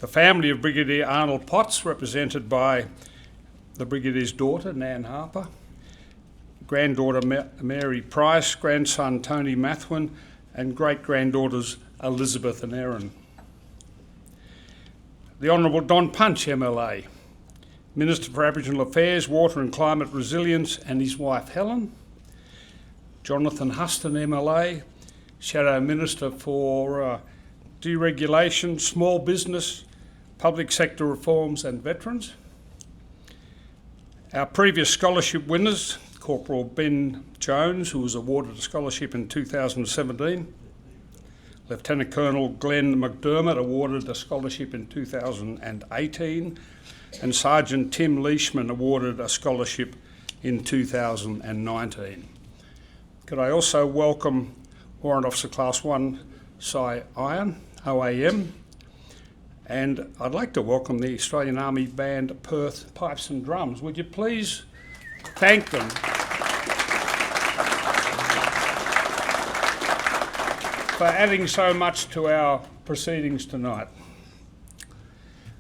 The family of Brigadier Arnold Potts, represented by the Brigadier's daughter, Nan Harper, granddaughter Mary Price, grandson Tony Mathwin, and great-granddaughters Elizabeth and Erin. The Honourable Don Punch, MLA, Minister for Aboriginal Affairs, Water and Climate Resilience, and his wife Helen. Jonathan Huston, MLA, Shadow Minister for Deregulation, Small Business, Public Sector Reforms and Veterans. Our previous scholarship winners, Corporal Ben Jones, who was awarded a scholarship in 2017, Lieutenant Colonel Glenn McDermott, awarded a scholarship in 2018, and Sergeant Tim Leishman, awarded a scholarship in 2019. Could I also welcome Warrant Officer Class 1 Cy Iron, OAM, and I'd like to welcome the Australian Army Band Perth Pipes and Drums. Would you please thank them for adding so much to our proceedings tonight.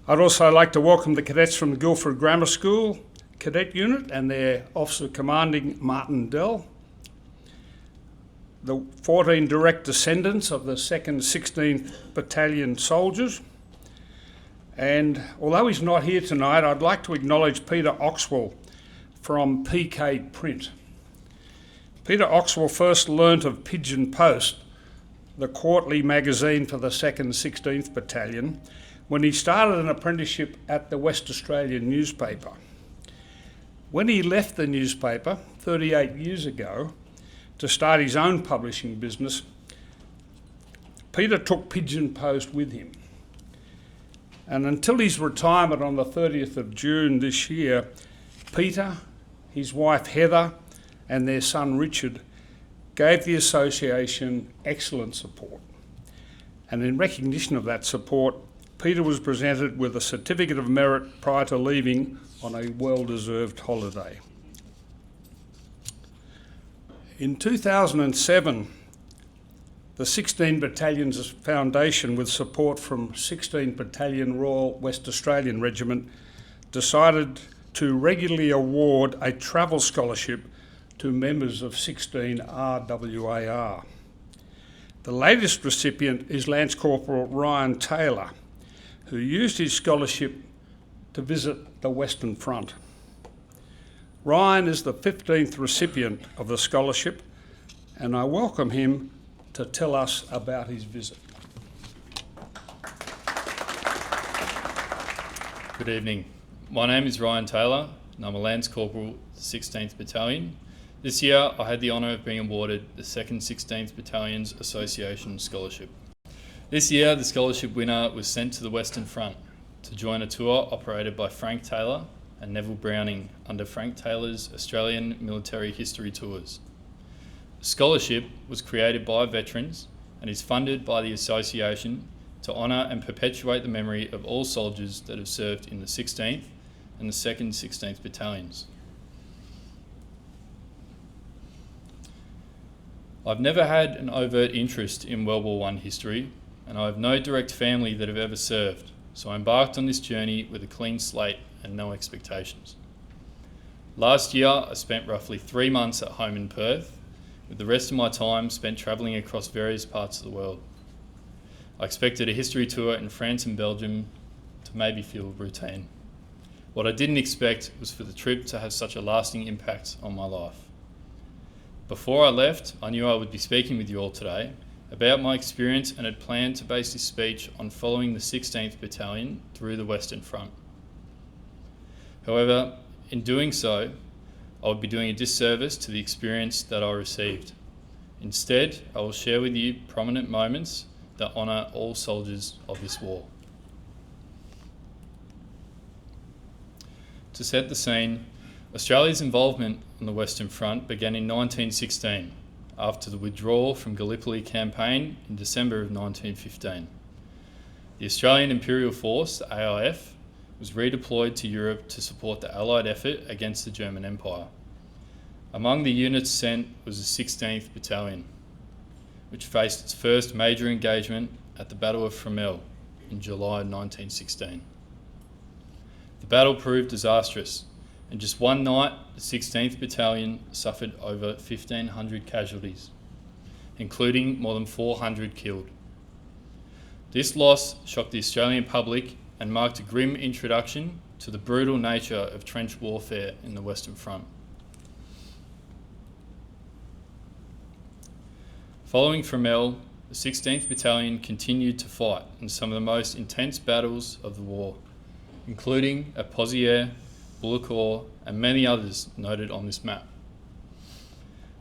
I'd also like to welcome the cadets from the Guildford Grammar School Cadet Unit and their Officer Commanding Martin Dell, the 14 direct descendants of the 2nd 16th Battalion soldiers, and although he's not here tonight, I'd like to acknowledge Peter Oxwell from PK Print. Peter Oxwell first learnt of Pigeon Post, the quarterly magazine for the 2nd 16th Battalion, when he started an apprenticeship at the West Australian newspaper. When he left the newspaper 38 years ago to start his own publishing business, Peter took Pigeon Post with him. And until his retirement on the 30th of June this year, Peter, his wife Heather, and their son Richard gave the association excellent support. And in recognition of that support, Peter was presented with a Certificate of Merit prior to leaving on a well-deserved holiday. In 2007, the 16 Battalions Foundation, with support from 16 Battalion Royal West Australian Regiment, decided to regularly award a travel scholarship to members of 16 RWAR. The latest recipient is Lance Corporal Ryan Taylor, who used his scholarship to visit the Western Front. Ryan is the 15th recipient of the scholarship, and I welcome him to tell us about his visit. Good evening. My name is Ryan Taylor, and I'm a Lance Corporal, 16th Battalion. This year, I had the honour of being awarded the 2nd 16th Battalion's Association Scholarship. This year, the scholarship winner was sent to the Western Front to join a tour operated by Frank Taylor and Neville Browning under Frank Taylor's Australian Military History Tours. The scholarship was created by veterans and is funded by the Association to honour and perpetuate the memory of all soldiers that have served in the 16th and the 2nd 16th Battalions. I've never had an overt interest in World War I history, and I have no direct family that have ever served, so I embarked on this journey with a clean slate and no expectations. Last year, I spent roughly 3 months at home in Perth, with the rest of my time spent travelling across various parts of the world. I expected a history tour in France and Belgium to maybe feel routine. What I didn't expect was for the trip to have such a lasting impact on my life. Before I left, I knew I would be speaking with you all today about my experience and had planned to base this speech on following the 16th Battalion through the Western Front. However, in doing so, I would be doing a disservice to the experience that I received. Instead, I will share with you prominent moments that honour all soldiers of this war. To set the scene, Australia's involvement on the Western Front began in 1916, after the withdrawal from Gallipoli campaign in December of 1915. The Australian Imperial Force, the AIF, was redeployed to Europe to support the Allied effort against the German Empire. Among the units sent was the 16th Battalion, which faced its first major engagement at the Battle of Fromelles in July 1916. The battle proved disastrous. In just one night, the 16th Battalion suffered over 1,500 casualties, including more than 400 killed. This loss shocked the Australian public and marked a grim introduction to the brutal nature of trench warfare in the Western Front. Following Fromelles, the 16th Battalion continued to fight in some of the most intense battles of the war, including at Pozières, Bullecourt, and many others noted on this map.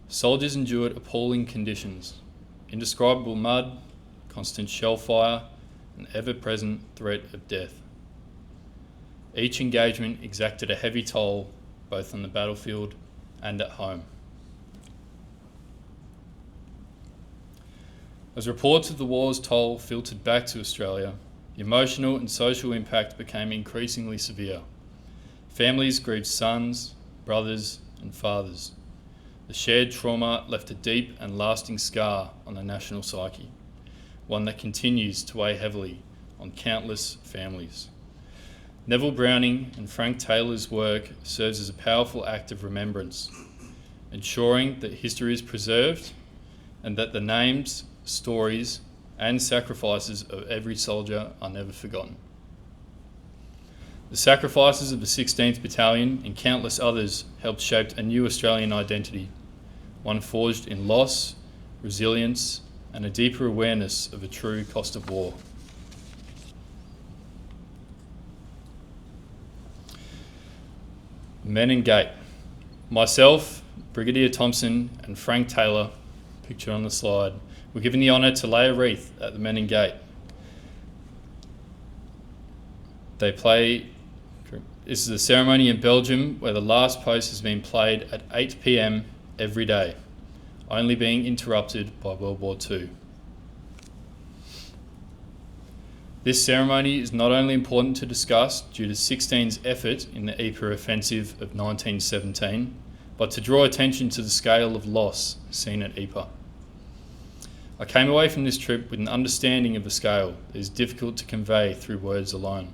Soldiers endured appalling conditions, indescribable mud, constant shell fire, and ever-present threat of death. Each engagement exacted a heavy toll, both on the battlefield and at home. As reports of the war's toll filtered back to Australia, the emotional and social impact became increasingly severe. Families grieved sons, brothers, and fathers. The shared trauma left a deep and lasting scar on the national psyche, one that continues to weigh heavily on countless families. Neville Browning and Frank Taylor's work serves as a powerful act of remembrance, ensuring that history is preserved and that the names, stories, and sacrifices of every soldier are never forgotten. The sacrifices of the 16th Battalion and countless others helped shape a new Australian identity, one forged in loss, resilience, and a deeper awareness of the true cost of war. Menin Gate. Myself, Brigadier Thompson, and Frank Taylor, pictured on the slide, were given the honour to lay a wreath at the Menin Gate. This is a ceremony in Belgium where the last post has been played at 8 p.m. every day, only being interrupted by World War II. This ceremony is not only important to discuss due to 16's effort in the Ypres offensive of 1917, but to draw attention to the scale of loss seen at Ypres. I came away from this trip with an understanding of the scale that is difficult to convey through words alone.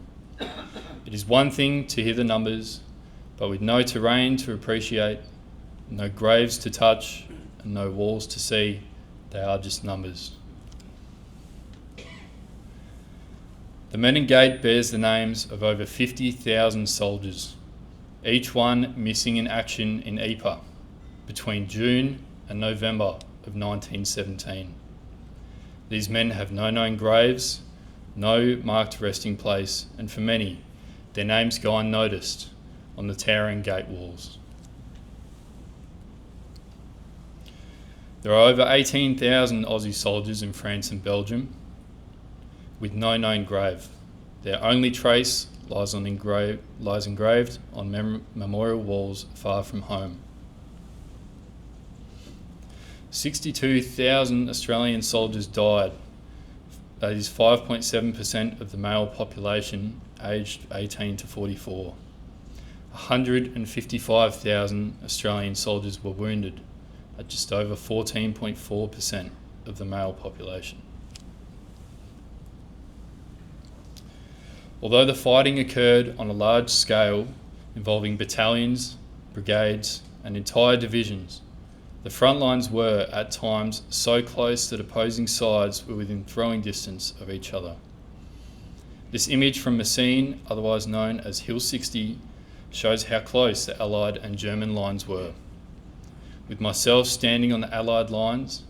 It is one thing to hear the numbers, but with no terrain to appreciate, no graves to touch, and no walls to see, they are just numbers. The Menin Gate bears the names of over 50,000 soldiers, each one missing in action in Ypres between June and November of 1917. These men have no known graves, no marked resting place, and for many, their names go unnoticed on the towering gate walls. There are over 18,000 Aussie soldiers in France and Belgium with no known grave. Their only trace lies engraved on memorial walls far from home. 62,000 Australian soldiers died. That is 5.7% of the male population aged 18 to 44. 155,000 Australian soldiers were wounded, at just over 14.4% of the male population. Although the fighting occurred on a large scale, involving battalions, brigades, and entire divisions, the front lines were, at times, so close that opposing sides were within throwing distance of each other. This image from Messines, otherwise known as Hill 60, shows how close the Allied and German lines were, with myself standing on the Allied lines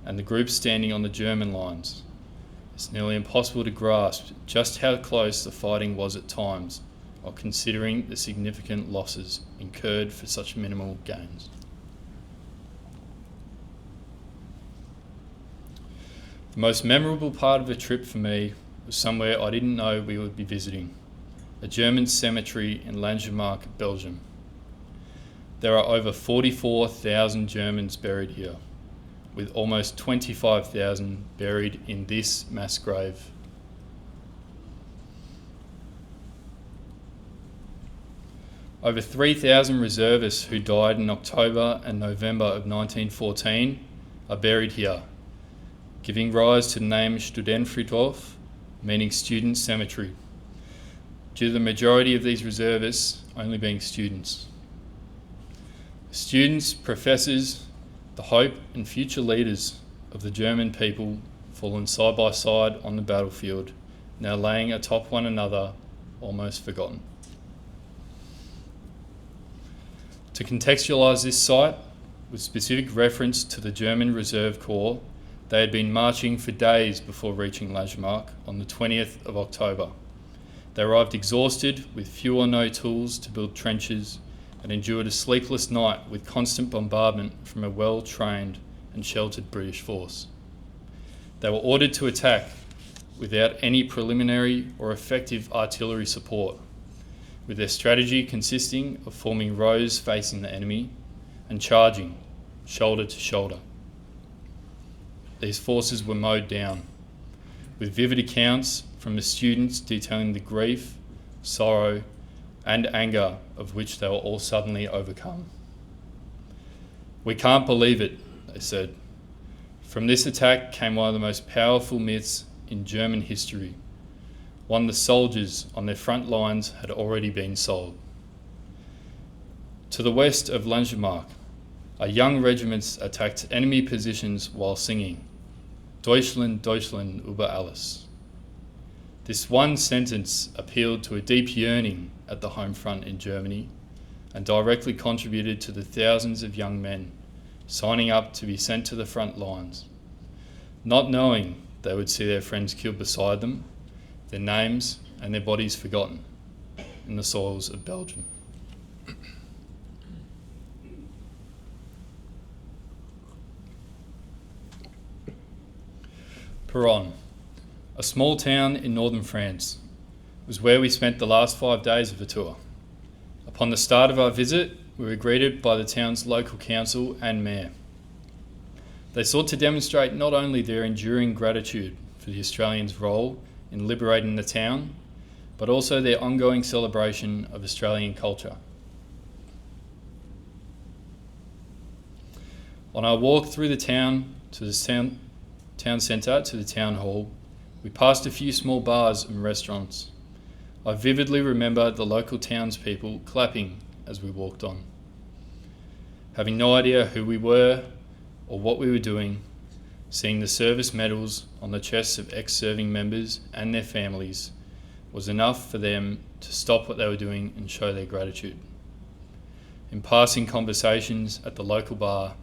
and the group standing on the German lines. It's nearly impossible to grasp just how close the fighting was at times, while considering the significant losses incurred for such minimal gains. The most memorable part of the trip for me was somewhere I didn't know we would be visiting, a German cemetery in Langemarck, Belgium. There are over 44,000 Germans buried here, with almost 25,000 buried in this mass grave. Over 3,000 reservists who died in October and November of 1914 are buried here, giving rise to the name Studentenfriedhof, meaning student cemetery, due to the majority of these reservists only being students. Students, professors, the hope and future leaders of the German people fallen side by side on the battlefield, now laying atop one another, almost forgotten. To contextualise this site, with specific reference to the German Reserve Corps, they had been marching for days before reaching Langemarck on the 20th of October. They arrived exhausted, with few or no tools to build trenches, and endured a sleepless night with constant bombardment from a well-trained and sheltered British force. They were ordered to attack without any preliminary or effective artillery support, with their strategy consisting of forming rows facing the enemy and charging shoulder to shoulder. These forces were mowed down, with vivid accounts from the students detailing the grief, sorrow, and anger of which they were all suddenly overcome. "We can't believe it," they said. "From this attack came one of the most powerful myths in German history, one the soldiers on their front lines had already been sold." To the west of Langemarck, our young regiments attacked enemy positions while singing, "Deutschland, Deutschland über alles." This one sentence appealed to a deep yearning at the home front in Germany and directly contributed to the thousands of young men signing up to be sent to the front lines, not knowing they would see their friends killed beside them, their names and their bodies forgotten in the soils of Belgium. Peronne, a small town in northern France, was where we spent the last 5 days of the tour. Upon the start of our visit, we were greeted by the town's local council and mayor. They sought to demonstrate not only their enduring gratitude for the Australians' role in liberating the town, but also their ongoing celebration of Australian culture. On our walk through the town to the town centre to the town hall, we passed a few small bars and restaurants. I vividly remember the local townspeople clapping as we walked on. Having no idea who we were or what we were doing, seeing the service medals on the chests of ex-serving members and their families was enough for them to stop what they were doing and show their gratitude. In passing conversations at the local bar,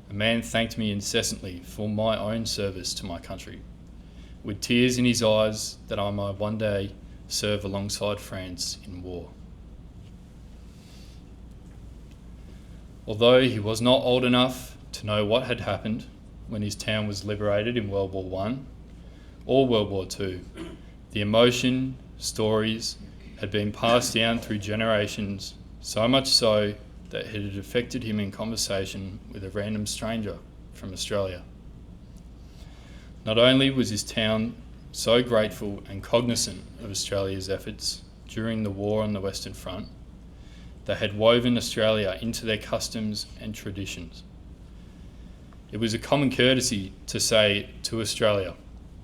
a man thanked me incessantly for my own service to my country, with tears in his eyes that I might one day serve alongside France in war. Although he was not old enough to know what had happened when his town was liberated in World War I or World War II, the emotion, stories had been passed down through generations, so much so that it had affected him in conversation with a random stranger from Australia. Not only was his town so grateful and cognizant of Australia's efforts during the war on the Western Front, they had woven Australia into their customs and traditions. It was a common courtesy to say "to Australia"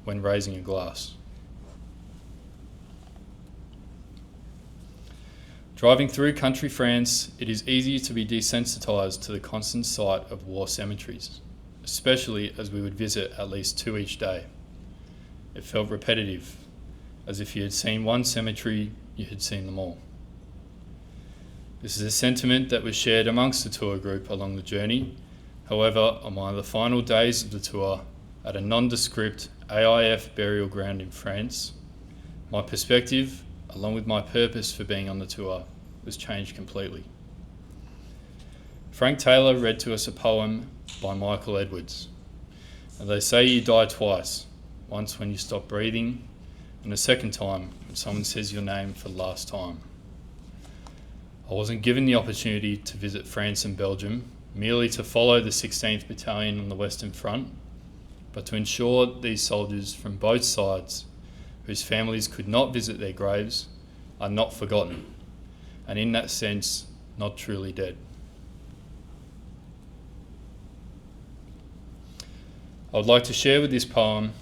when raising a glass. Driving through country France, it is easy to be desensitised to the constant sight of war cemeteries, especially as we would visit at least 2 each day. It felt repetitive, as if you had seen one cemetery, you had seen them all. This is a sentiment that was shared amongst the tour group along the journey. However, on one of the final days of the tour, at a nondescript AIF burial ground in France, my perspective, along with my purpose for being on the tour, was changed completely. Frank Taylor read to us a poem by Michael Edwards. And they say you die twice, once when you stop breathing, and a second time when someone says your name for the last time. I wasn't given the opportunity to visit France and Belgium merely to follow the 16th Battalion on the Western Front, but to ensure these soldiers from both sides, whose families could not visit their graves, are not forgotten, and in that sense, not truly dead. I would like to share with this poem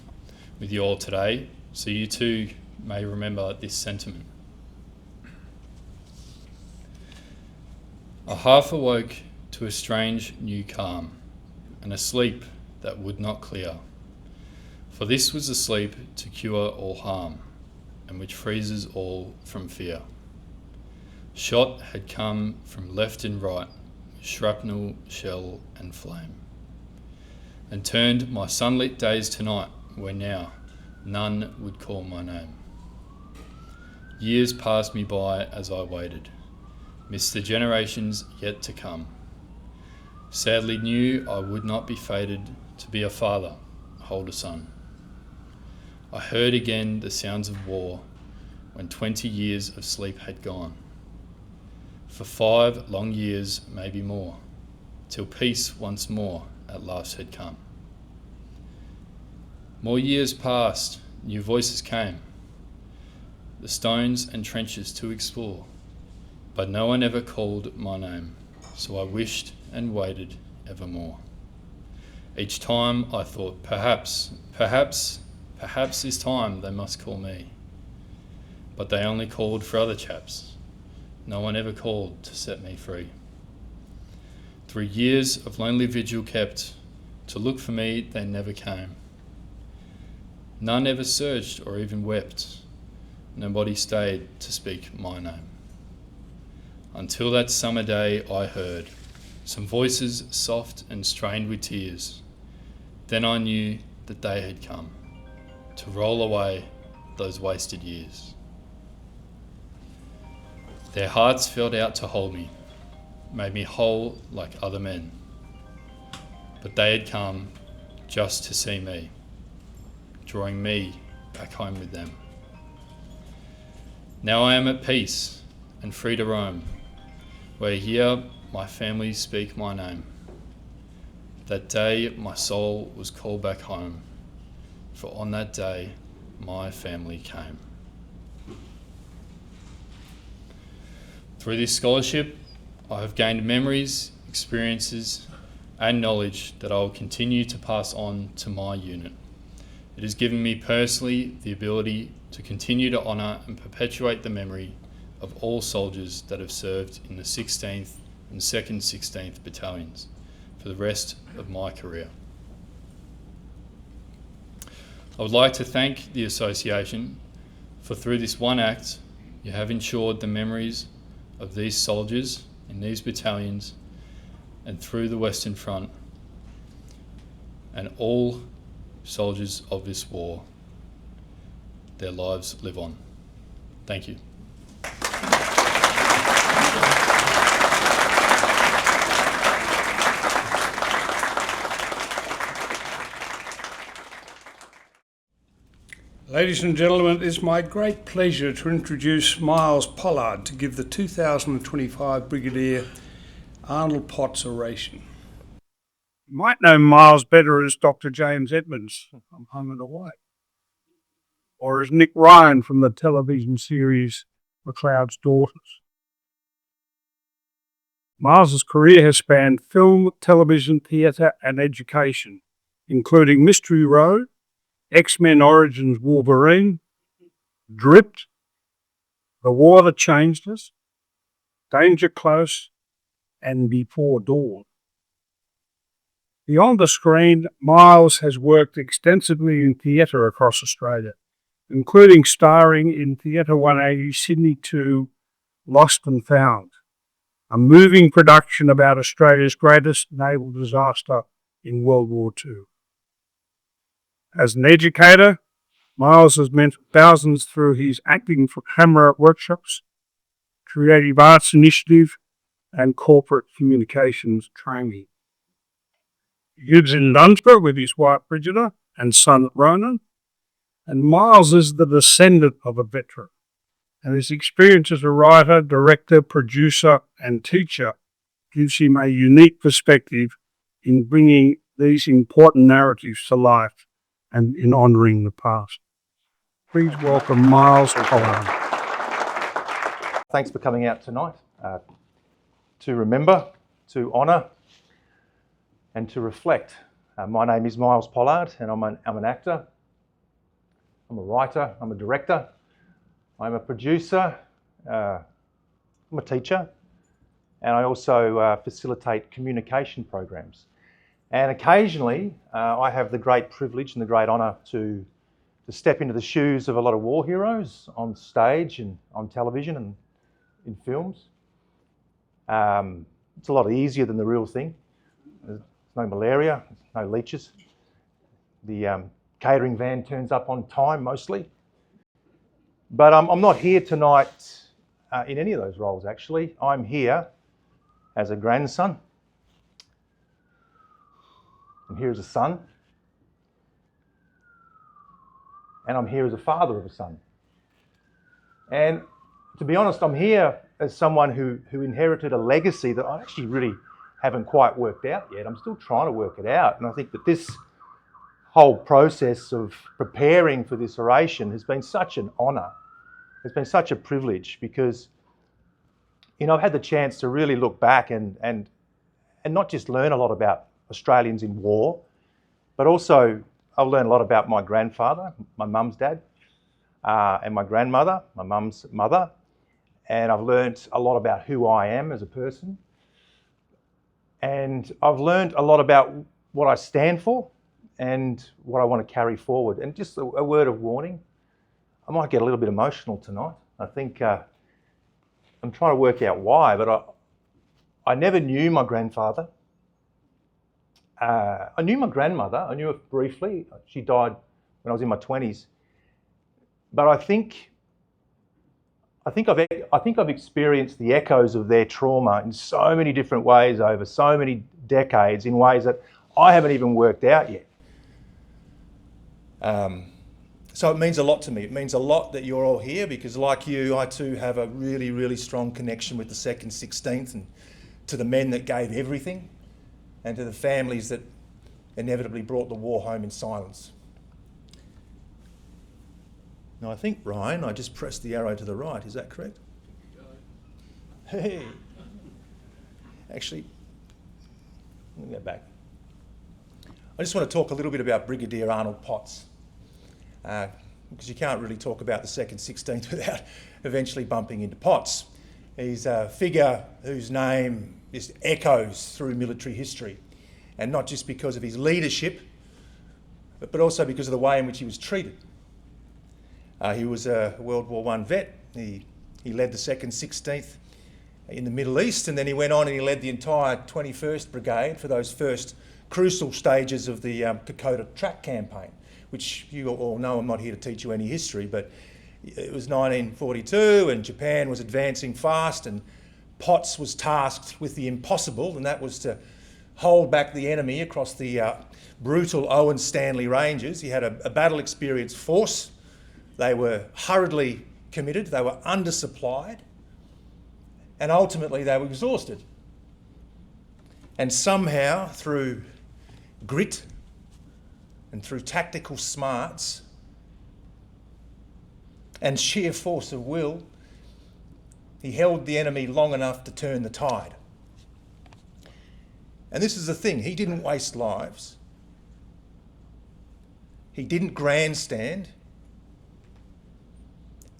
with you all today so you too may remember this sentiment. I half awoke to a strange new calm, and a sleep that would not clear. For this was a sleep to cure all harm, and which freezes all from fear. Shot had come from left and right, shrapnel, shell and flame, and turned my sunlit days to night, where now none would call my name. Years passed me by as I waited, missed the generations yet to come. Sadly knew I would not be fated to be a father, hold a son. I heard again the sounds of war when 20 years of sleep had gone. For 5 long years, maybe more, till peace once more at last had come. More years passed, new voices came, the stones and trenches to explore, but no one ever called my name, so I wished and waited evermore. Each time I thought, perhaps this time they must call me. But they only called for other chaps. No one ever called to set me free. 3 years of lonely vigil kept, to look for me they never came. None ever searched or even wept. Nobody stayed to speak my name. Until that summer day I heard some voices soft and strained with tears. Then I knew that they had come to roll away those wasted years. Their hearts felt out to hold me, made me whole like other men. But they had come just to see me, drawing me back home with them. Now I am at peace and free to roam, where here my family speak my name. That day my soul was called back home, for on that day my family came. Through this scholarship, I have gained memories, experiences, and knowledge that I will continue to pass on to my unit. It has given me personally the ability to continue to honour and perpetuate the memory of all soldiers that have served in the 16th and 2nd 16th Battalions for the rest of my career. I would like to thank the Association for through this one act you have ensured the memories of these soldiers in these battalions and through the Western Front and all soldiers of this war, their lives live on. Thank you. Ladies and gentlemen, it is my great pleasure to introduce Miles Pollard to give the 2025 Brigadier Arnold Potts Oration. You might know Miles better as Dr. James Edmonds from Home and Away, or as Nick Ryan from the television series McLeod's Daughters. Miles's career has spanned film, television, theatre and education, including Mystery Road, X-Men Origins Wolverine, Dripped, The War That Changed Us, Danger Close, and Before Dawn. Beyond the screen, Miles has worked extensively in theatre across Australia, including starring in Theatre 180 Sydney 2 Lost and Found, a moving production about Australia's greatest naval disaster in World War II. As an educator, Miles has mentored thousands through his acting for camera workshops, creative arts initiative, and corporate communications training. He lives in Dunsborough with his wife Brigida and son Ronan, and Miles is the descendant of a veteran, and his experience as a writer, director, producer, and teacher gives him a unique perspective in bringing these important narratives to life and in honouring the past. Please welcome Miles Pollard. Thanks for coming out tonight to remember, to honour and to reflect. My name is Miles Pollard and I'm an actor. I'm a writer, I'm a director, I'm a producer, I'm a teacher, and I also facilitate communication programs. And occasionally, I have the great privilege and the great honour to step into the shoes of a lot of war heroes on stage and on television and in films. It's a lot easier than the real thing. There's no malaria, no leeches. The catering van turns up on time mostly. But I'm not here tonight in any of those roles, actually. I'm here as a grandson. I'm here as a son. And I'm here as a father of a son. And to be honest, I'm here as someone who inherited a legacy that I actually really haven't quite worked out yet. I'm still trying to work it out. And I think that this whole process of preparing for this oration has been such an honour. It's been such a privilege because, you know, I've had the chance to really look back and not just learn a lot about Australians in war, but also I've learned a lot about my grandfather, my mum's dad, and my grandmother, my mum's mother. And I've learned a lot about who I am as a person. And I've learned a lot about what I stand for and what I want to carry forward. And just a word of warning, I might get a little bit emotional tonight. I think I'm trying to work out why, but I never knew my grandfather. I knew my grandmother. I knew her briefly. She died when I was in my 20s. But I think I've experienced the echoes of their trauma in so many different ways over so many decades, in ways that I haven't even worked out yet. So it means a lot to me. It means a lot that you're all here because, like you, I too have a really, really strong connection with the 2nd 16th and to the men that gave everything and to the families that inevitably brought the war home in silence. Now, I think, Ryan, I just pressed the arrow to the right. Is that correct? Hey. Actually, let me go back. I just want to talk a little bit about Brigadier Arnold Potts, because you can't really talk about the 2nd 16th without eventually bumping into Potts. He's a figure whose name just echoes through military history, and not just because of his leadership, but also because of the way in which he was treated. He was a World War I vet. He led the 2nd 16th in the Middle East, and then he went on and he led the entire 21st Brigade for those first crucial stages of the Kokoda Track Campaign, which you all know. I'm not here to teach you any history, but it was 1942 and Japan was advancing fast, and Potts was tasked with the impossible, and that was to hold back the enemy across the brutal Owen Stanley Ranges. He had a battle-experienced force. They were hurriedly committed, they were undersupplied, and ultimately they were exhausted. And somehow, through grit and through tactical smarts and sheer force of will, he held the enemy long enough to turn the tide. And this is the thing, he didn't waste lives. He didn't grandstand.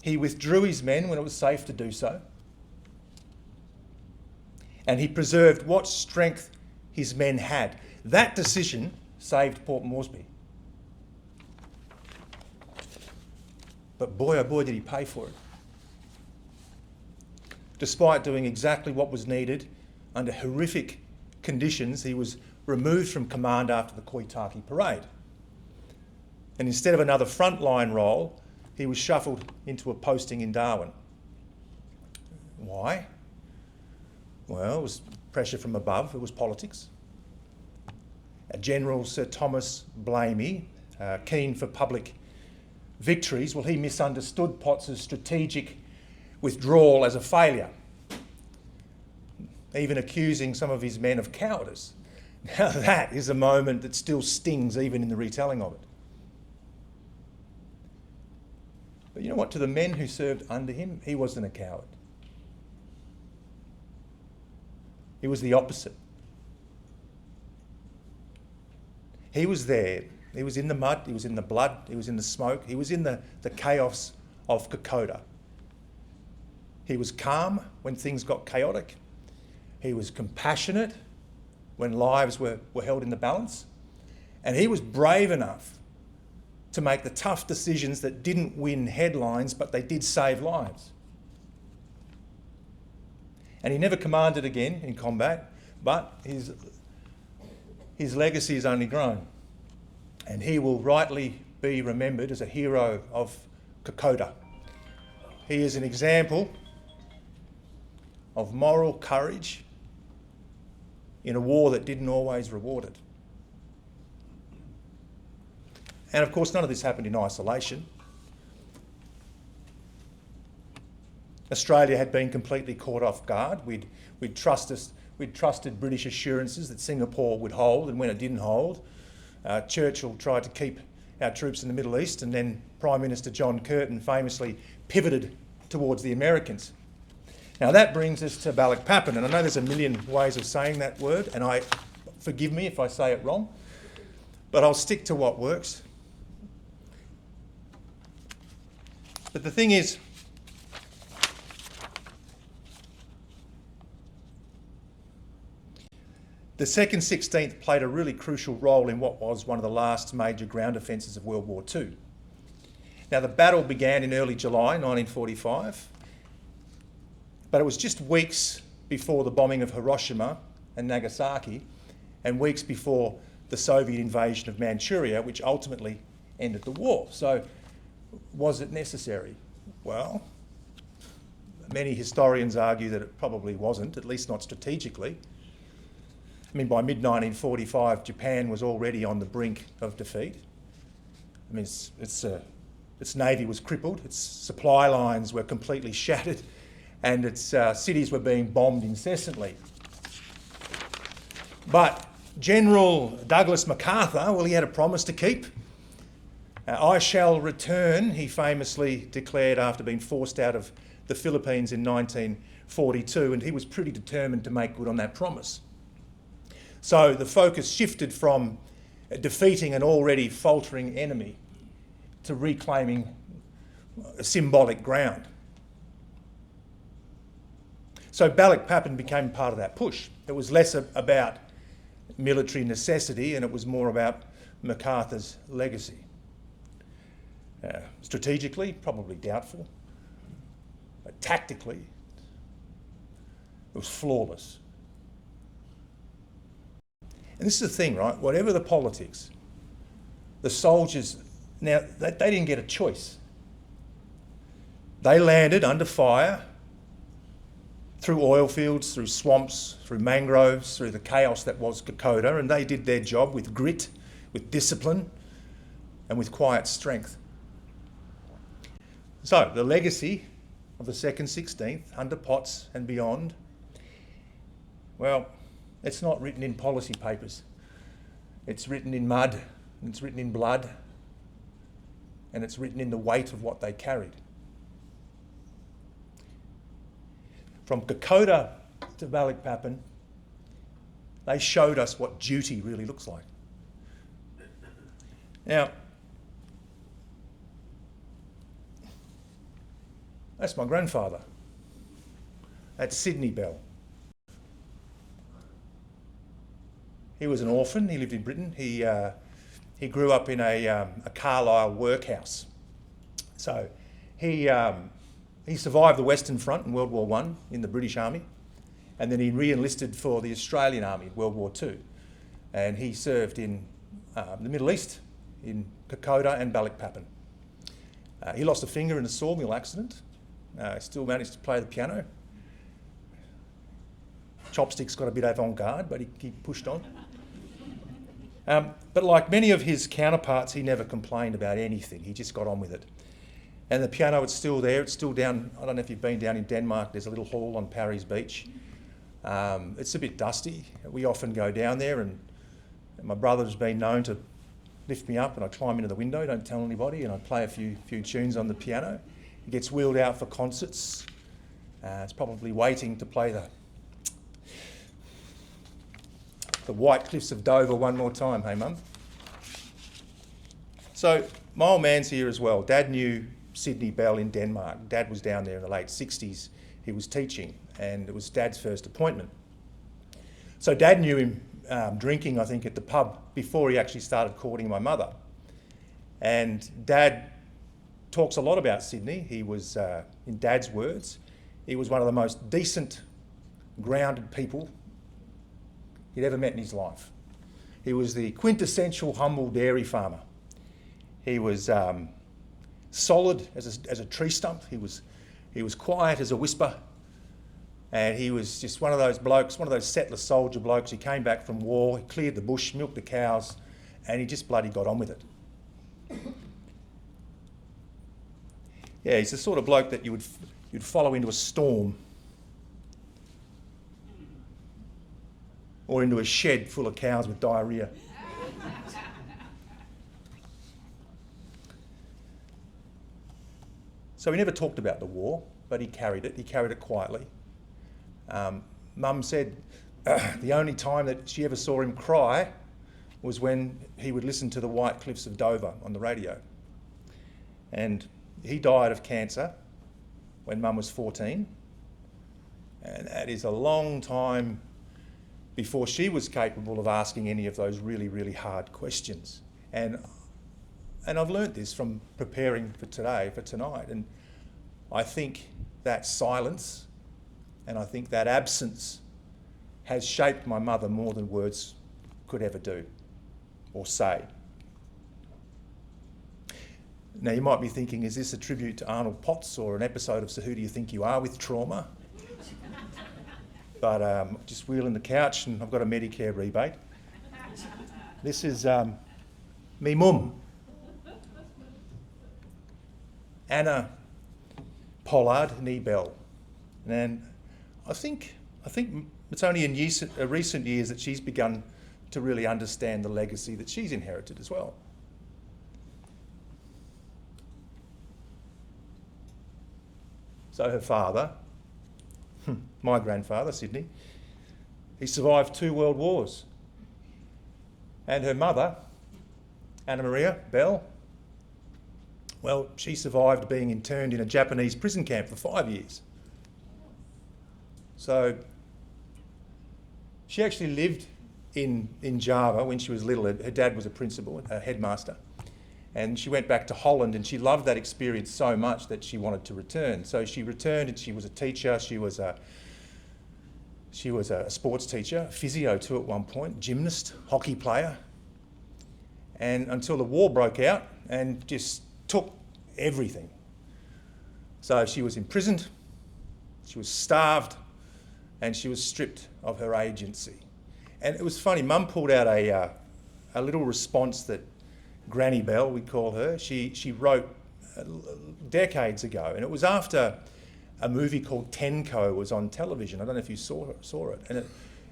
He withdrew his men when it was safe to do so. And he preserved what strength his men had. That decision saved Port Moresby. But boy, oh boy, did he pay for it. Despite doing exactly what was needed under horrific conditions, he was removed from command after the Koitaki Parade. And instead of another frontline role, he was shuffled into a posting in Darwin. Why? Well, it was pressure from above, it was politics. General Sir Thomas Blamey, keen for public victories, well, he misunderstood Potts's strategic withdrawal as a failure, even accusing some of his men of cowardice. Now that is a moment that still stings even in the retelling of it. But you know what? To the men who served under him, he wasn't a coward. He was the opposite. He was there He was in the mud, he was in the blood, he was in the smoke, he was in the chaos of Kokoda. He was calm when things got chaotic. He was compassionate when lives were held in the balance. And he was brave enough to make the tough decisions that didn't win headlines, but they did save lives. And he never commanded again in combat, but his legacy has only grown. And he will rightly be remembered as a hero of Kokoda. He is an example of moral courage in a war that didn't always reward it. And of course, none of this happened in isolation. Australia had been completely caught off guard. We'd trusted British assurances that Singapore would hold, and when it didn't hold, Churchill tried to keep our troops in the Middle East, and then Prime Minister John Curtin famously pivoted towards the Americans. Now that brings us to Balikpapan, and I know there's a million ways of saying that word, and forgive me if I say it wrong, but I'll stick to what works. But the thing is, the 2nd 16th played a really crucial role in what was one of the last major ground offences of World War II. Now, the battle began in early July 1945, but it was just weeks before the bombing of Hiroshima and Nagasaki, and weeks before the Soviet invasion of Manchuria, which ultimately ended the war. So, was it necessary? Well, many historians argue that it probably wasn't, at least not strategically. I mean, by mid-1945, Japan was already on the brink of defeat. I mean, its navy was crippled, its supply lines were completely shattered, and its cities were being bombed incessantly. But General Douglas MacArthur, well, he had a promise to keep. I shall return, he famously declared after being forced out of the Philippines in 1942, and he was pretty determined to make good on that promise. So the focus shifted from defeating an already faltering enemy to reclaiming symbolic ground. So Balikpapan became part of that push. It was less about military necessity and it was more about MacArthur's legacy. Strategically, probably doubtful, but tactically, it was flawless. And this is the thing, right? Whatever the politics, the soldiers, now, they didn't get a choice. They landed under fire through oil fields, through swamps, through mangroves, through the chaos that was Kokoda, and they did their job with grit, with discipline, and with quiet strength. So, the legacy of the 2nd 16th, under Potts and beyond, well, it's not written in policy papers. It's written in mud, and it's written in blood, and it's written in the weight of what they carried. From Kokoda to Balikpapan, they showed us what duty really looks like. Now, that's my grandfather. That's Sydney Bell. He was an orphan. He lived in Britain. He grew up in a Carlisle workhouse. So he survived the Western Front in World War I in the British Army, and then he re-enlisted for the Australian Army in World War II. And he served in the Middle East, in Kokoda and Balikpapan. He lost a finger in a sawmill accident. Still managed to play the piano. Chopsticks got a bit avant-garde, but he pushed on. But like many of his counterparts, he never complained about anything. He just got on with it. And the piano, it's still there. It's still down. I don't know if you've been down in Denmark. There's a little hall on Parry's Beach. It's a bit dusty. We often go down there, and my brother's been known to lift me up, and I climb into the window, don't tell anybody, and I play a few tunes on the piano. It gets wheeled out for concerts. It's probably waiting to play the White Cliffs of Dover one more time, hey Mum? So my old man's here as well. Dad knew Sydney Bell in Denmark. Dad was down there in the late 60s. He was teaching, and it was Dad's first appointment. So Dad knew him drinking, I think, at the pub before he actually started courting my mother. And Dad talks a lot about Sydney. He was, in Dad's words, he was one of the most decent, grounded people he'd ever met in his life. He was the quintessential humble dairy farmer. He was solid as a tree stump. He was quiet as a whisper. And he was just one of those blokes, one of those settler soldier blokes. He came back from war, he cleared the bush, milked the cows, and he just bloody got on with it. Yeah, he's the sort of bloke that you'd follow into a storm or into a shed full of cows with diarrhoea. So he never talked about the war, but he carried it. He carried it quietly. Mum said the only time that she ever saw him cry was when he would listen to the White Cliffs of Dover on the radio. And he died of cancer when Mum was 14. And that is a long time before she was capable of asking any of those really, really hard questions. And I've learnt this from preparing for tonight. And I think that silence and I think that absence has shaped my mother more than words could ever do or say. Now you might be thinking, is this a tribute to Arnold Potts or an episode of So Who Do You Think You Are with trauma? But just wheeling the couch and I've got a Medicare rebate. This is me mum, Anna Pollard Niebell. And I think it's only in recent years that she's begun to really understand the legacy that she's inherited as well. So her father, my grandfather, Sydney, he survived 2 world wars. And her mother, Anna Maria Bell, well, she survived being interned in a Japanese prison camp for 5 years. So she actually lived in Java when she was little. Her dad was a principal, a headmaster. And she went back to Holland and she loved that experience so much that she wanted to return. So she returned and she was a teacher. She was a sports teacher, physio too at one point, gymnast, hockey player. And until the war broke out and just took everything. So she was imprisoned, she was starved, and she was stripped of her agency. And it was funny, Mum pulled out a little response that Granny Bell, we call her, she wrote decades ago. And it was after a movie called Tenko was on television. I don't know if you saw it. And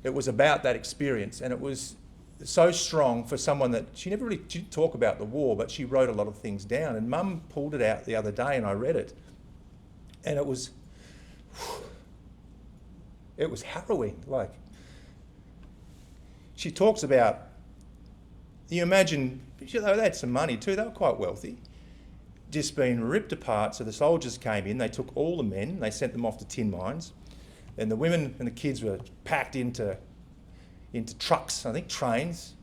it was about that experience. And it was so strong for someone that she never really did talk about the war, but she wrote a lot of things down. And Mum pulled it out the other day and I read it. And it was harrowing. Like, she talks about, you imagine, they had some money too, they were quite wealthy, just being ripped apart. So the soldiers came in, they took all the men, they sent them off to tin mines, and the women and the kids were packed into trucks, I think trains,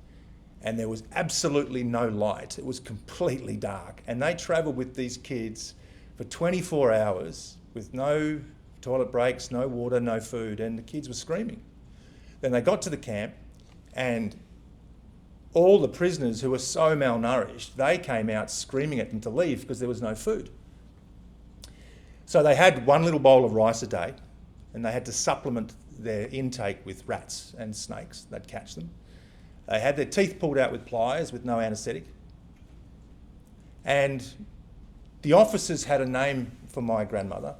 and there was absolutely no light. It was completely dark. And they travelled with these kids for 24 hours with no toilet breaks, no water, no food, and the kids were screaming. Then they got to the camp, and all the prisoners who were so malnourished, they came out screaming at them to leave because there was no food. So they had one little bowl of rice a day, and they had to supplement their intake with rats and snakes. They'd catch them. They had their teeth pulled out with pliers with no anaesthetic. And the officers had a name for my grandmother.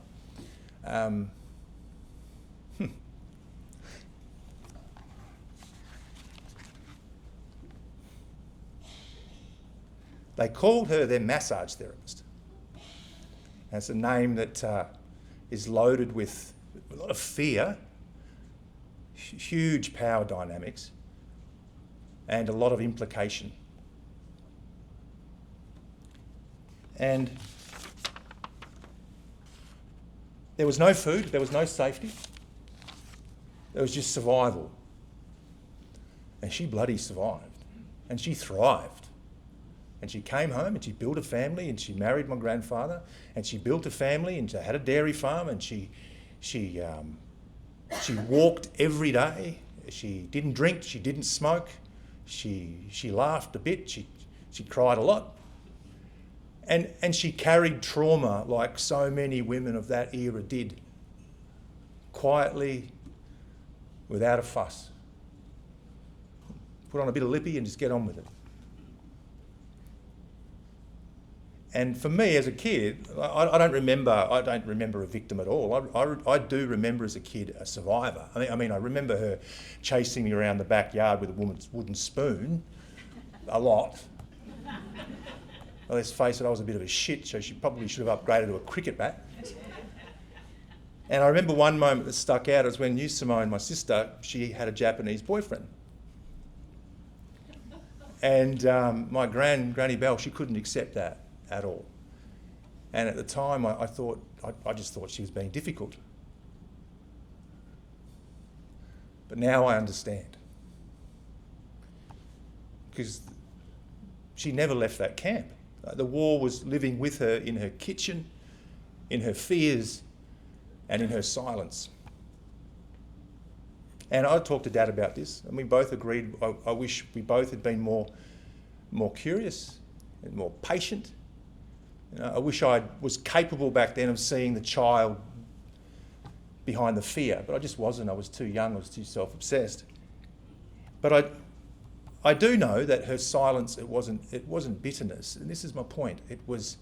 They called her their massage therapist. And it's a name that is loaded with a lot of fear, huge power dynamics, and a lot of implication. And there was no food, there was no safety. There was just survival. And she bloody survived. And she thrived. And she came home and she built a family and she married my grandfather and she built a family and she had a dairy farm and she walked every day. She didn't drink, she didn't smoke. She laughed a bit, she cried a lot. And she carried trauma like so many women of that era did. Quietly, without a fuss. Put on a bit of lippy and just get on with it. And for me as a kid, I don't remember a victim at all. I do remember as a kid a survivor. I mean, I remember her chasing me around the backyard with a woman's wooden spoon a lot. Well, let's face it, I was a bit of a shit, so she probably should have upgraded to a cricket bat. And I remember one moment that stuck out was when Simone, my sister, she had a Japanese boyfriend. And my Granny Belle, she couldn't accept that at all. And at the time, I just thought she was being difficult. But now I understand. Because she never left that camp. The war was living with her in her kitchen, in her fears, and in her silence. And I talked to Dad about this, and we both agreed. I wish we both had been more curious and more patient. I wish I was capable back then of seeing the child behind the fear, but I just wasn't. I was too young. I was too self-obsessed. But I do know that her silence, it wasn't bitterness, and this is my point. It was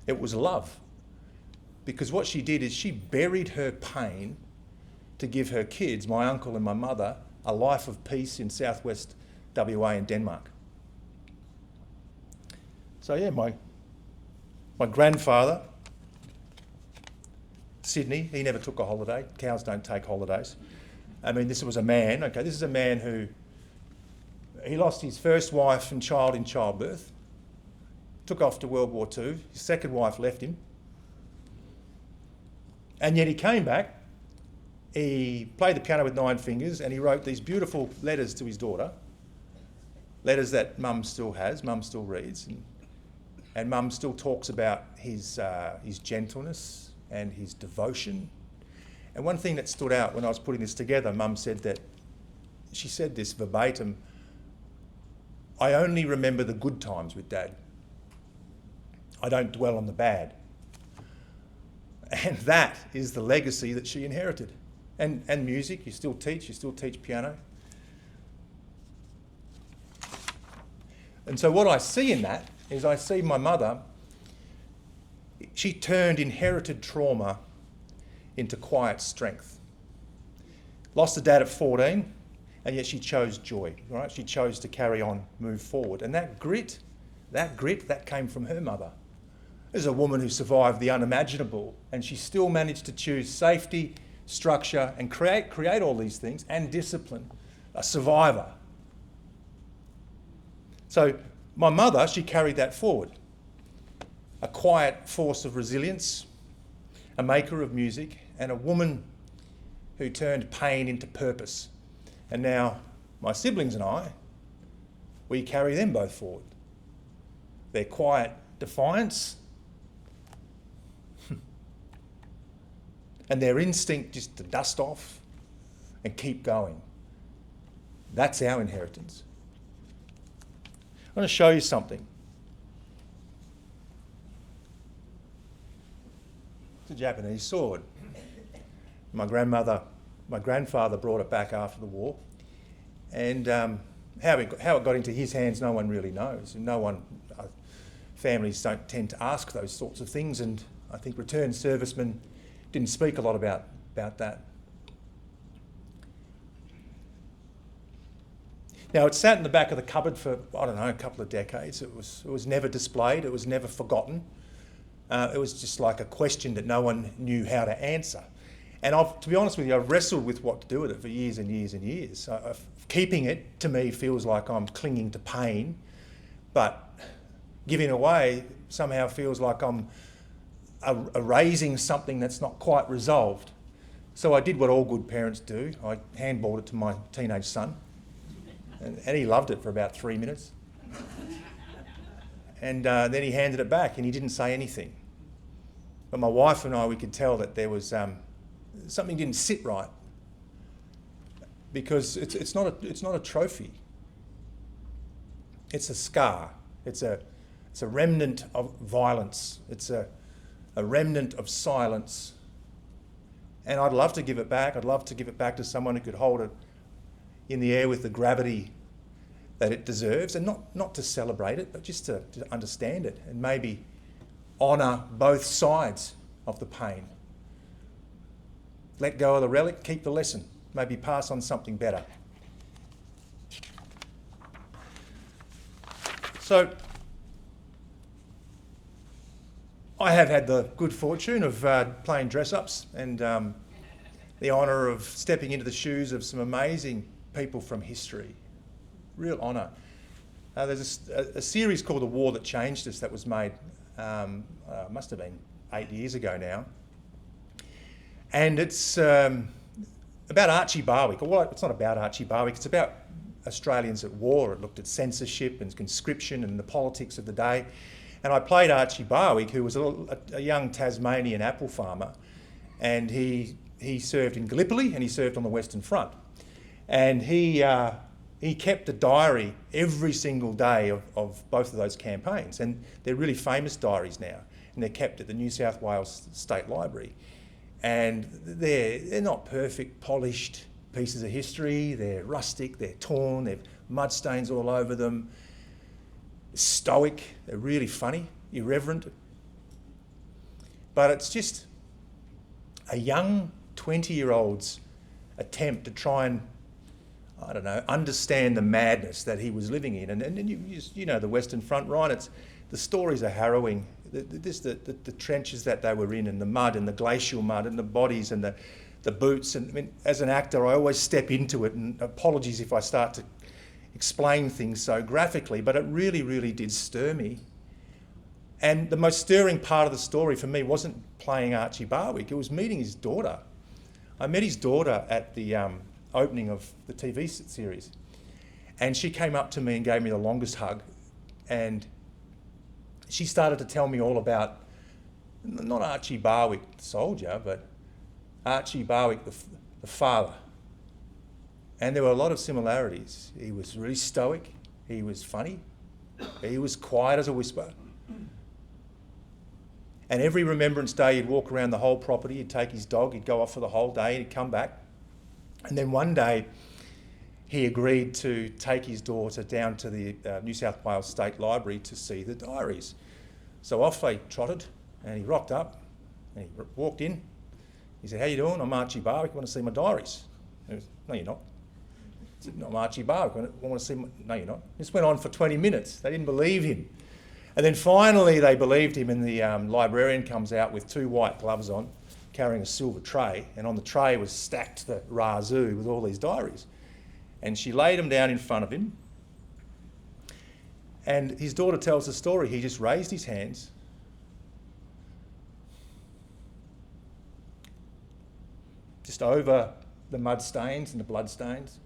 love, because what she did is she buried her pain to give her kids, my uncle and my mother, a life of peace in southwest WA and Denmark. So yeah, my grandfather, Sydney, he never took a holiday. Cows don't take holidays. I mean, this is a man who, he lost his first wife and child in childbirth, took off to World War II, his second wife left him, and yet he came back, he played the piano with 9 fingers, and he wrote these beautiful letters to his daughter, letters that Mum still has, Mum still reads, and Mum still talks about his gentleness and his devotion. And one thing that stood out when I was putting this together, Mum said that, she said this verbatim, "I only remember the good times with Dad. I don't dwell on the bad." And that is the legacy that she inherited. And music, you still teach piano. And so what I see in that is I see my mother, she turned inherited trauma into quiet strength. Lost a dad at 14, and yet she chose joy, right? She chose to carry on, move forward. And that grit came from her mother. There's a woman who survived the unimaginable, and she still managed to choose safety, structure, and create all these things, and discipline. A survivor. So my mother, she carried that forward. A quiet force of resilience, a maker of music, and a woman who turned pain into purpose. And now my siblings and I, we carry them both forward. Their quiet defiance and their instinct just to dust off and keep going. That's our inheritance. I want to show you something. It's a Japanese sword. My grandfather brought it back after the war, and how it got into his hands, no one really knows. Families don't tend to ask those sorts of things, and I think returned servicemen didn't speak a lot about that. Now, it sat in the back of the cupboard for, a couple of decades. It was never displayed. It was never forgotten. It was just like a question that no one knew how to answer. And to be honest with you, I've wrestled with what to do with it for years and years and years. Keeping it, to me, feels like I'm clinging to pain. But giving away somehow feels like I'm erasing something that's not quite resolved. So I did what all good parents do. I handballed it to my teenage son, and he loved it for about 3 minutes. And then he handed it back, and he didn't say anything. But my wife and I, we could tell that there was something didn't sit right, because it's not a trophy. It's a scar. It's a remnant of violence. It's a remnant of silence. And I'd love to give it back. I'd love to give it back to someone who could hold it in the air with the gravity that it deserves, and not to celebrate it, but just to understand it and maybe honour both sides of the pain. Let go of the relic, keep the lesson, maybe pass on something better. So, I have had the good fortune of playing dress-ups and the honour of stepping into the shoes of some amazing people from history. Real honour. There's a series called The War That Changed Us that was made, must have been 8 years ago now. And it's about Archie Barwick. Well, it's not about Archie Barwick, it's about Australians at war. It looked at censorship and conscription and the politics of the day. And I played Archie Barwick, who was a young Tasmanian apple farmer, and he served in Gallipoli and he served on the Western Front. And he kept a diary every single day of both of those campaigns, and they're really famous diaries now, and they're kept at the New South Wales State Library. And they're not perfect, polished pieces of history. They're rustic, they're torn, they've mud stains all over them. Stoic, they're really funny, irreverent. But it's just a young 20-year-old's attempt to try and, I don't know, understand the madness that he was living in. And you know the Western Front, Ryan, the stories are harrowing. The trenches that they were in, and the mud and the glacial mud and the bodies and the boots. And I mean, as an actor, I always step into it, and apologies if I start to explain things so graphically, but it really, really did stir me. And the most stirring part of the story for me wasn't playing Archie Barwick, it was meeting his daughter. I met his daughter at the opening of the TV series, and she came up to me and gave me the longest hug, and she started to tell me all about, not Archie Barwick the soldier, but Archie Barwick the father. And there were a lot of similarities. He was really stoic, he was funny, he was quiet as a whisper. And every Remembrance Day he'd walk around the whole property, he'd take his dog, he'd go off for the whole day, he'd come back. And then one day he agreed to take his daughter down to the New South Wales State Library to see the diaries. So off they trotted, and he rocked up, and he walked in. He said, "How you doing? I'm Archie Barwick, I want to see my diaries." He was, "No, you're not." I said, "No, I'm Archie Barwick, I want to see my..." "No, you're not." This went on for 20 minutes. They didn't believe him. And then finally they believed him, and the librarian comes out with 2 white gloves on, carrying a silver tray, and on the tray was stacked the razoo with all these diaries. And she laid them down in front of him, and his daughter tells the story. He just raised his hands, just over the mud stains and the blood stains,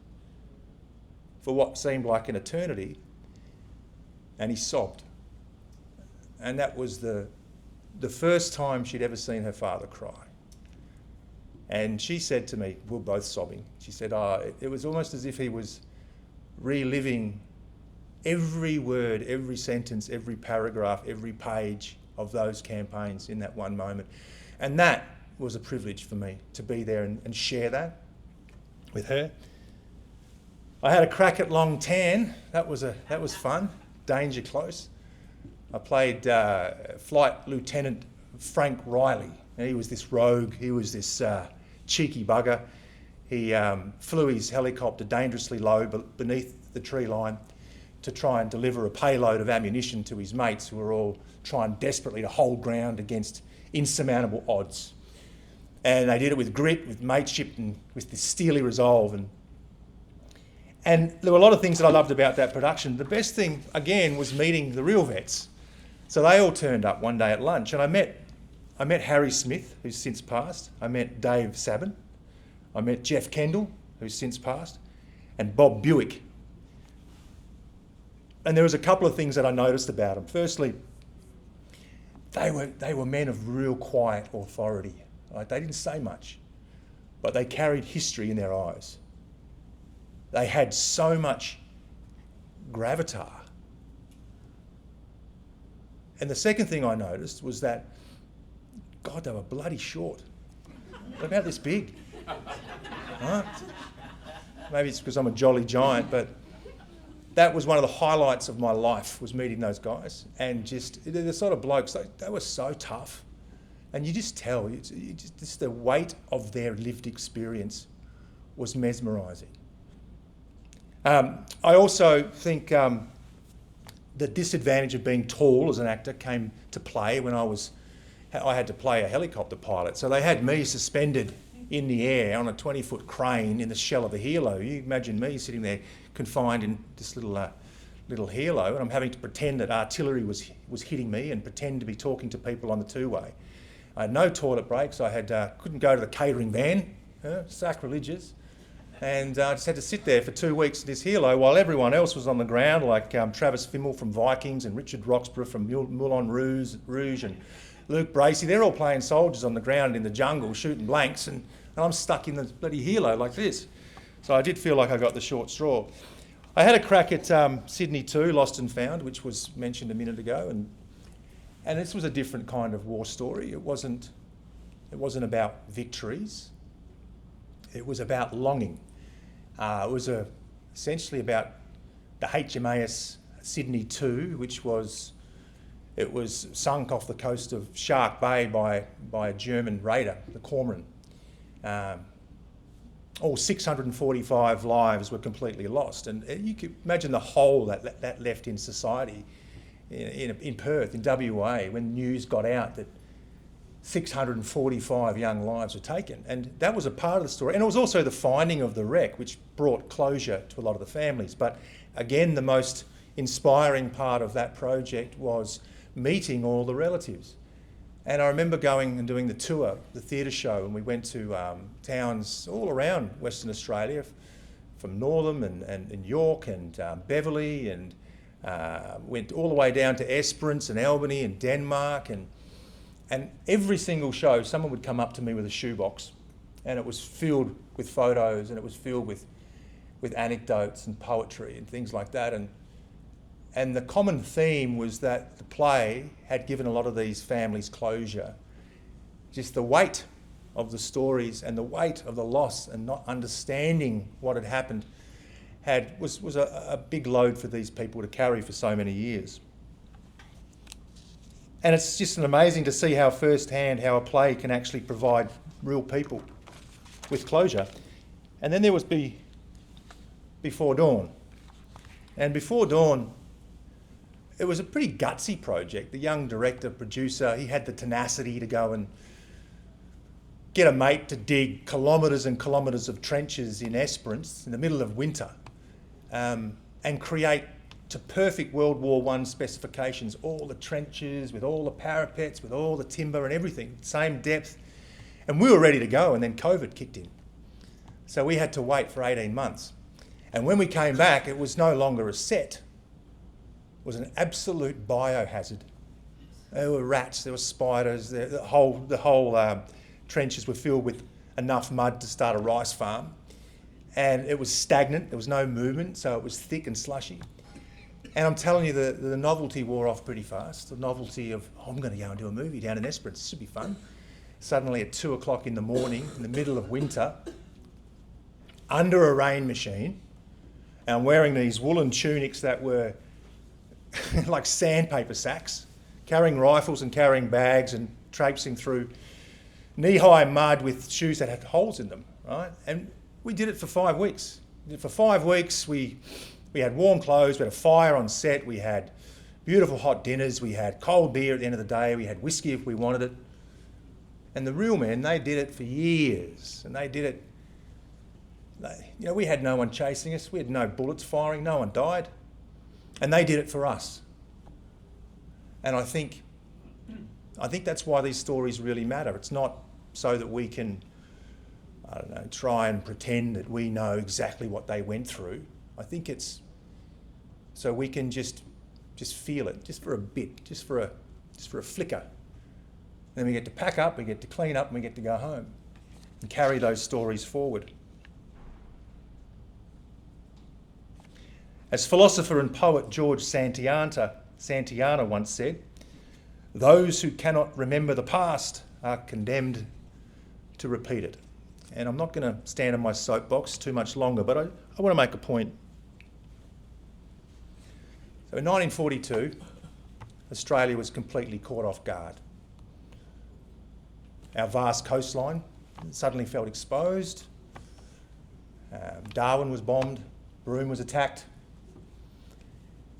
for what seemed like an eternity, and he sobbed. And that was the first time she'd ever seen her father cry. And she said to me, we were both sobbing, she said, it was almost as if he was reliving every word, every sentence, every paragraph, every page of those campaigns in that one moment. And that was a privilege for me, to be there and share that with her. I had a crack at Long Tan. That was fun. Danger close. I played Flight Lieutenant Frank Riley. He was this rogue. He was this cheeky bugger. He flew his helicopter dangerously low beneath the tree line to try and deliver a payload of ammunition to his mates, who were all trying desperately to hold ground against insurmountable odds. And they did it with grit, with mateship, and with this steely resolve. And there were a lot of things that I loved about that production. The best thing, again, was meeting the real vets. So they all turned up one day at lunch, and I met Harry Smith, who's since passed. I met Dave Sabin. I met Jeff Kendall, who's since passed, and Bob Buick. And there was a couple of things that I noticed about them. Firstly, they were men of real quiet authority. Right? They didn't say much, but they carried history in their eyes. They had so much gravitas. And the second thing I noticed was that, God, they were bloody short. They're about this big. Right? Maybe it's because I'm a jolly giant, but that was one of the highlights of my life, was meeting those guys. And just, they're the sort of blokes, they were so tough. And you just tell, just the weight of their lived experience was mesmerising. I also think the disadvantage of being tall as an actor came to play when I had to play a helicopter pilot. So they had me suspended in the air on a 20-foot crane in the shell of a helo. You imagine me sitting there confined in this little helo, and I'm having to pretend that artillery was hitting me and pretend to be talking to people on the two-way. I had no toilet breaks. I couldn't go to the catering van, sacrilegious. And I just had to sit there for 2 weeks in this helo while everyone else was on the ground, like Travis Fimmel from Vikings and Richard Roxburgh from Moulin Rouge and Luke Bracey. They're all playing soldiers on the ground in the jungle shooting blanks, and I'm stuck in the bloody helo like this. So I did feel like I got the short straw. I had a crack at Sydney 2, Lost and Found, which was mentioned a minute ago, and this was a different kind of war story. It wasn't about victories. It was about longing. It was essentially about the HMAS Sydney 2, which was sunk off the coast of Shark Bay by a German raider, the Cormoran. All 645 lives were completely lost, and you could imagine the hole that left in society in Perth, in WA, when news got out that 645 young lives were taken. And that was a part of the story. And it was also the finding of the wreck, which brought closure to a lot of the families. But again, the most inspiring part of that project was meeting all the relatives. And I remember going and doing the tour, the theatre show, and we went to towns all around Western Australia, from Northam and York and Beverley, and went all the way down to Esperance and Albany and Denmark. And every single show, someone would come up to me with a shoebox, and it was filled with photos, and it was filled with anecdotes and poetry and things like that. And the common theme was that the play had given a lot of these families closure. Just the weight of the stories and the weight of the loss and not understanding what had happened was a big load for these people to carry for so many years. And it's just amazing to see how firsthand how a play can actually provide real people with closure. And then there was Before Dawn. And Before Dawn, it was a pretty gutsy project. The young director, producer, he had the tenacity to go and get a mate to dig kilometres and kilometres of trenches in Esperance in the middle of winter, and create to perfect World War I specifications, all the trenches with all the parapets, with all the timber and everything, same depth. And we were ready to go, and then COVID kicked in. So we had to wait for 18 months. And when we came back, it was no longer a set. It was an absolute biohazard. There were rats, there were spiders, the whole trenches were filled with enough mud to start a rice farm. And it was stagnant, there was no movement, so it was thick and slushy. And I'm telling you, the novelty wore off pretty fast. The novelty of, I'm going to go and do a movie down in Esperance, this should be fun. Suddenly at 2 o'clock in the morning, in the middle of winter, under a rain machine, and I'm wearing these woolen tunics that were like sandpaper sacks, carrying rifles and carrying bags and traipsing through knee-high mud with shoes that had holes in them, right? And we did it for 5 weeks. For 5 weeks, we had warm clothes, we had a fire on set, we had beautiful hot dinners, we had cold beer at the end of the day, we had whiskey if we wanted it. And the real men, they did it for years, and they did it, we had no one chasing us, we had no bullets firing, no one died, and they did it for us. And I think that's why these stories really matter. It's not so that we can, try and pretend that we know exactly what they went through. I think it's so we can just feel it, just for a bit, just for a flicker. Then we get to pack up, we get to clean up, and we get to go home and carry those stories forward. As philosopher and poet George Santayana once said, "Those who cannot remember the past are condemned to repeat it." And I'm not going to stand on my soapbox too much longer, but I want to make a point. So in 1942, Australia was completely caught off guard. Our vast coastline suddenly felt exposed. Darwin was bombed, Broome was attacked,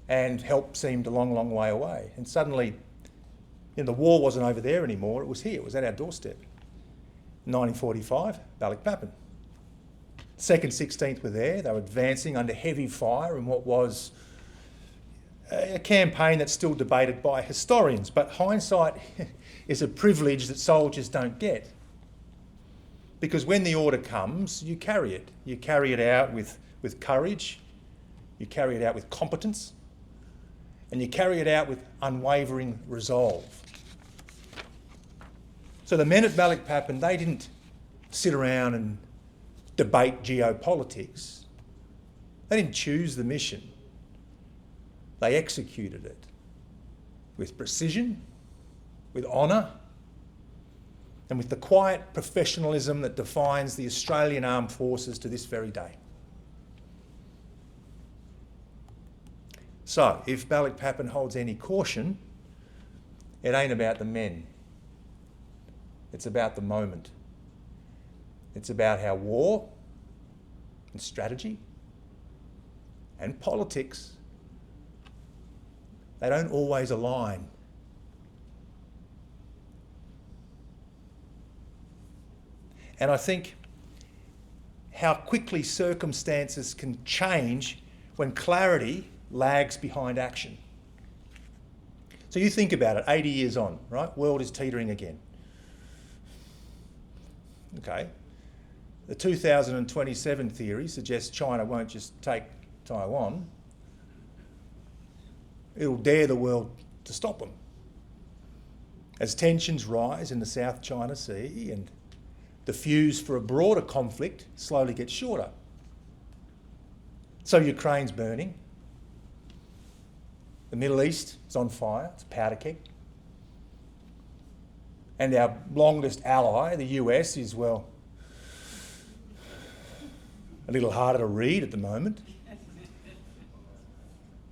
and help seemed a long, long way away. And suddenly, the war wasn't over there anymore, it was here, it was at our doorstep. 1945, Balikpapan. 2nd, 16th were there, they were advancing under heavy fire in what was a campaign that's still debated by historians, but hindsight is a privilege that soldiers don't get. Because when the order comes, you carry it. You carry it out with courage, you carry it out with competence, and you carry it out with unwavering resolve. So the men at Balikpapan, they didn't sit around and debate geopolitics. They didn't choose the mission. They executed it with precision, with honour, and with the quiet professionalism that defines the Australian Armed Forces to this very day. So, if Balikpapan holds any caution, it ain't about the men. It's about the moment. It's about how war and strategy and politics, they don't always align. And I think how quickly circumstances can change when clarity lags behind action. So you think about it, 80 years on, right? World is teetering again. Okay. The 2027 theory suggests China won't just take Taiwan. It'll dare the world to stop them. As tensions rise in the South China Sea and the fuse for a broader conflict slowly gets shorter. So Ukraine's burning. The Middle East is on fire, it's a powder keg. And our longest ally, the US, is, well, a little harder to read at the moment.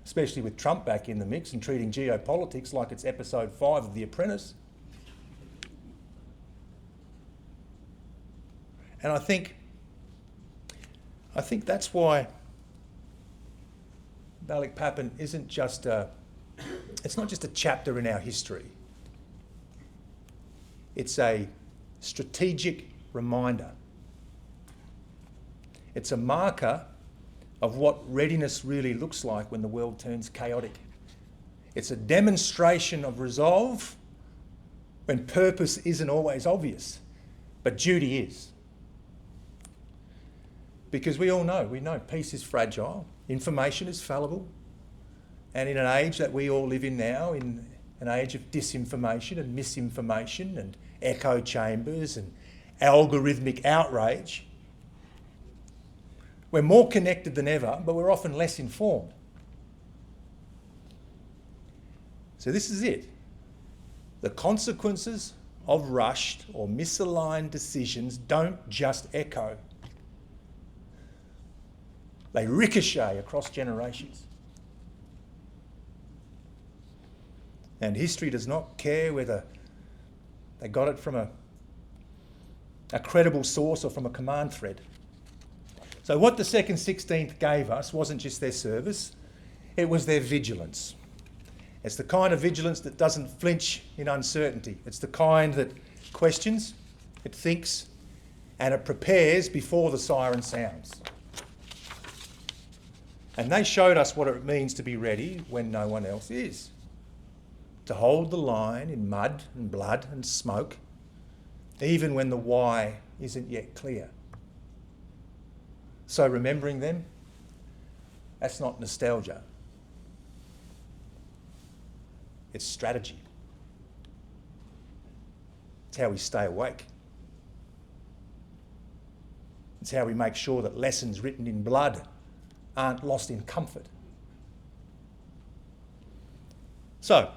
Especially with Trump back in the mix and treating geopolitics like it's episode 5 of The Apprentice. And I think that's why Balikpapan isn't just it's not just a chapter in our history. It's a strategic reminder. It's a marker of what readiness really looks like when the world turns chaotic. It's a demonstration of resolve when purpose isn't always obvious, but duty is. Because we know peace is fragile, information is fallible, and in an age that we all live in now, in an age of disinformation and misinformation and echo chambers and algorithmic outrage, we're more connected than ever, but we're often less informed. So this is it. The consequences of rushed or misaligned decisions don't just echo. They ricochet across generations. And history does not care whether they got it from a credible source or from a command thread. So what the 2nd 16th gave us wasn't just their service, it was their vigilance. It's the kind of vigilance that doesn't flinch in uncertainty. It's the kind that questions, it thinks, and it prepares before the siren sounds. And they showed us what it means to be ready when no one else is. to hold the line in mud and blood and smoke, even when the why isn't yet clear. So remembering them, that's not nostalgia. It's strategy. It's how we stay awake. It's how we make sure that lessons written in blood aren't lost in comfort. So,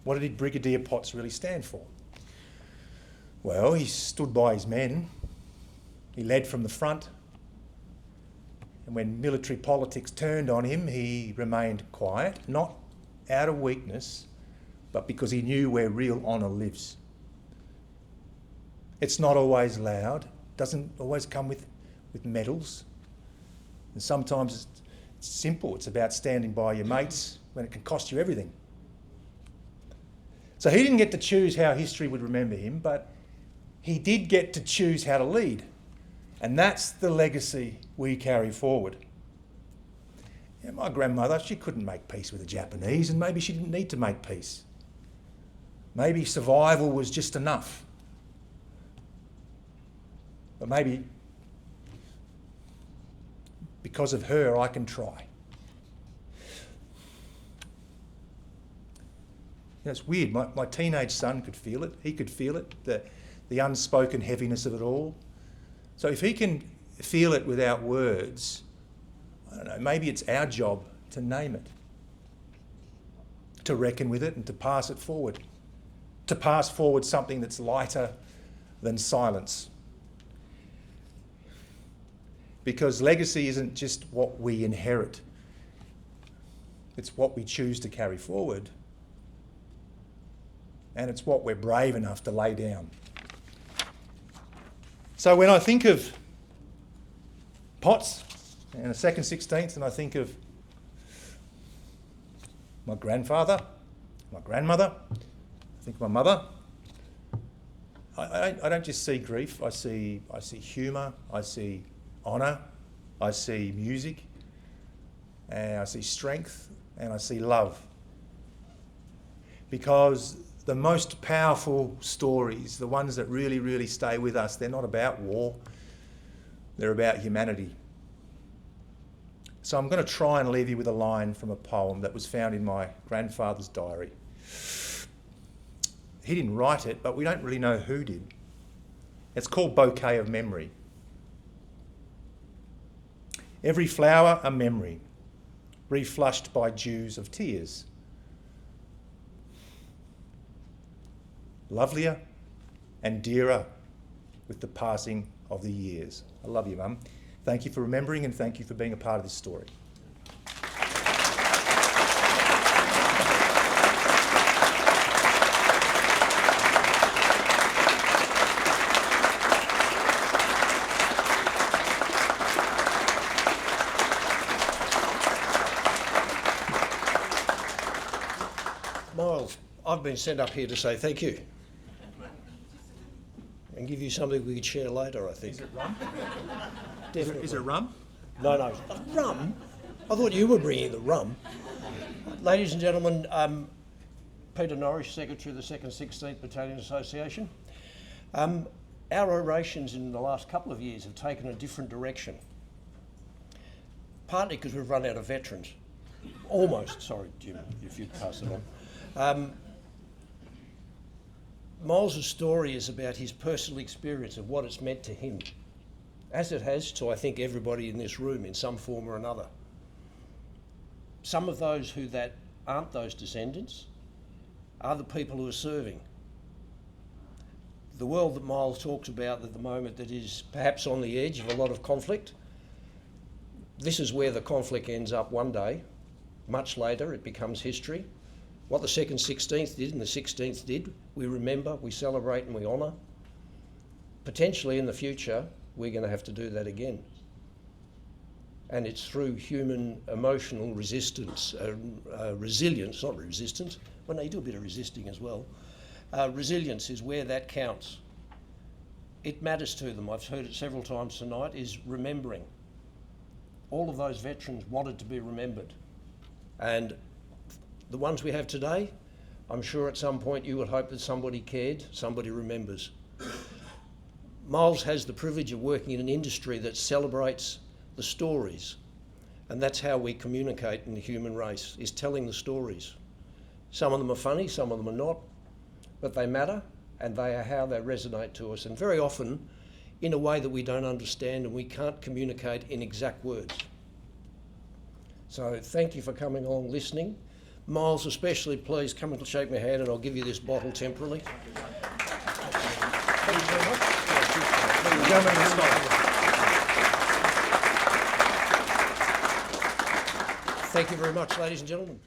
what did Brigadier Potts really stand for? Well, he stood by his men. He led from the front. And when military politics turned on him, he remained quiet, not out of weakness, but because he knew where real honour lives. It's not always loud, doesn't always come with medals. And sometimes it's simple. It's about standing by your mates when it can cost you everything. So he didn't get to choose how history would remember him, but he did get to choose how to lead. And that's the legacy we carry forward. Yeah, my grandmother, she couldn't make peace with the Japanese, and maybe she didn't need to make peace. Maybe survival was just enough. But maybe because of her, I can try. You know, it's weird. My teenage son could feel it. He could feel it, the unspoken heaviness of it all. So if he can feel it without words, I don't know, maybe it's our job to name it, to reckon with it and to pass it forward, to pass forward something that's lighter than silence. Because legacy isn't just what we inherit, it's what we choose to carry forward, and it's what we're brave enough to lay down. So when I think of Potts and the second 16th, and I think of my grandfather, my grandmother, I think of my mother, I don't just see grief, I see humour, I see honour, I see music, and I see strength, and I see love. Because the most powerful stories, the ones that really, really stay with us, they're not about war, they're about humanity. So I'm going to try and leave you with a line from a poem that was found in my grandfather's diary. He didn't write it, but we don't really know who did. It's called Bouquet of Memory. Every flower a memory, reflushed by dews of tears. Lovelier and dearer with the passing of the years. I love you, Mum. Thank you for remembering, and thank you for being a part of this story. Miles, I've been sent up here to say thank you and give you something we could share later, I think. Is it rum? Definitely. Is it rum? No. Rum? I thought you were bringing the rum. Ladies and gentlemen, Peter Norris, Secretary of the 2nd 16th Battalion Association. Our orations in the last couple of years have taken a different direction. Partly because we've run out of veterans. Almost, sorry Jim, if you'd pass it on. Miles' story is about his personal experience of what it's meant to him, as it has to, I think, everybody in this room in some form or another. Some of those who that aren't those descendants are the people who are serving. The world that Miles talks about at the moment that is perhaps on the edge of a lot of conflict, this is where the conflict ends up one day. Much later, it becomes history. What the 2nd 16th did and the 16th did, we remember, we celebrate and we honour. Potentially in the future, we're going to have to do that again. And it's through human emotional resistance, resilience, not resistance, well, no, you do a bit of resisting as well. Resilience is where that counts. It matters to them, I've heard it several times tonight, is remembering. All of those veterans wanted to be remembered. And the ones we have today, I'm sure at some point you would hope that somebody cared, somebody remembers. Miles has the privilege of working in an industry that celebrates the stories, and that's how we communicate in the human race, is telling the stories. Some of them are funny, some of them are not, but they matter, and they are how they resonate to us, and very often in a way that we don't understand and we can't communicate in exact words. So thank you for coming along, listening. Miles especially, please come and shake my hand and I'll give you this bottle temporarily. Thank you very much. Thank you very much, ladies and gentlemen.